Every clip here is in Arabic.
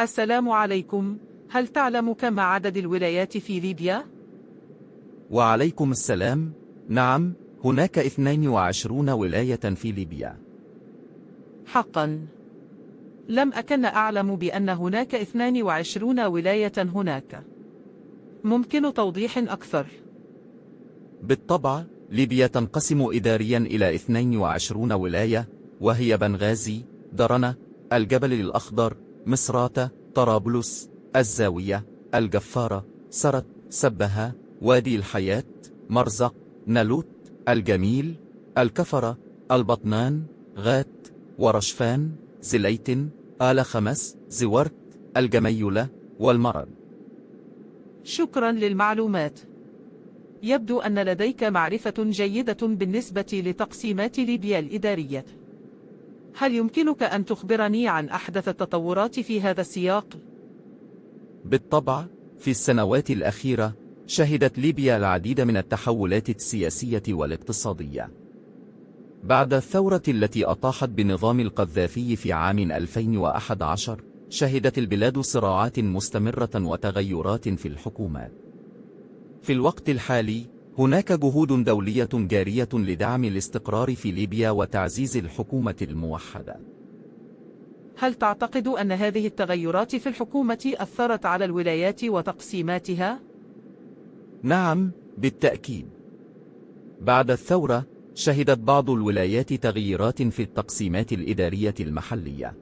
السلام عليكم. هل تعلم كم عدد الولايات في ليبيا؟ وعليكم السلام. نعم، هناك 22 ولاية في ليبيا. حقا؟ لم أكن أعلم بأن هناك 22 ولاية هناك. ممكن توضيح أكثر؟ بالطبع، ليبيا تنقسم إداريا إلى 22 ولاية، وهي بنغازي، درنة، الجبل الأخضر، مصراتة، طرابلس، الزاوية، الجفارة، سرت، سبها، وادي الحياة، مرزق، نالوت، الجميل، الكفرة، البطنان، غات، ورشفان، زليت، آل خمس، زورت، الجميلة، والمرض. شكرا للمعلومات. يبدو أن لديك معرفة جيدة بالنسبة لتقسيمات ليبيا الإدارية. هل يمكنك أن تخبرني عن أحدث التطورات في هذا السياق؟ بالطبع، في السنوات الأخيرة شهدت ليبيا العديد من التحولات السياسية والاقتصادية. بعد الثورة التي أطاحت بنظام القذافي في عام 2011، شهدت البلاد صراعات مستمرة وتغيرات في الحكومات. في الوقت الحالي، هناك جهود دولية جارية لدعم الاستقرار في ليبيا وتعزيز الحكومة الموحدة. هل تعتقد أن هذه التغيرات في الحكومة أثرت على الولايات وتقسيماتها؟ نعم، بالتأكيد. بعد الثورة، شهدت بعض الولايات تغييرات في التقسيمات الإدارية المحلية.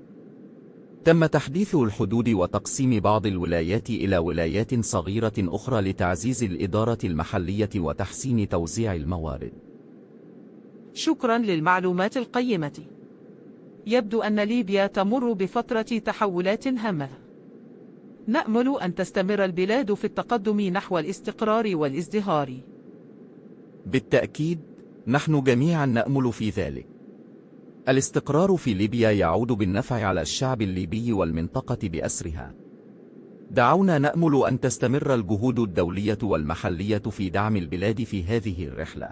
تم تحديث الحدود وتقسيم بعض الولايات إلى ولايات صغيرة أخرى لتعزيز الإدارة المحلية وتحسين توزيع الموارد. شكرا للمعلومات القيمة. يبدو أن ليبيا تمر بفترة تحولات هامة. نأمل أن تستمر البلاد في التقدم نحو الاستقرار والازدهار. بالتأكيد، نحن جميعا نأمل في ذلك. الاستقرار في ليبيا يعود بالنفع على الشعب الليبي والمنطقة بأسرها. دعونا نأمل أن تستمر الجهود الدولية والمحلية في دعم البلاد في هذه الرحلة.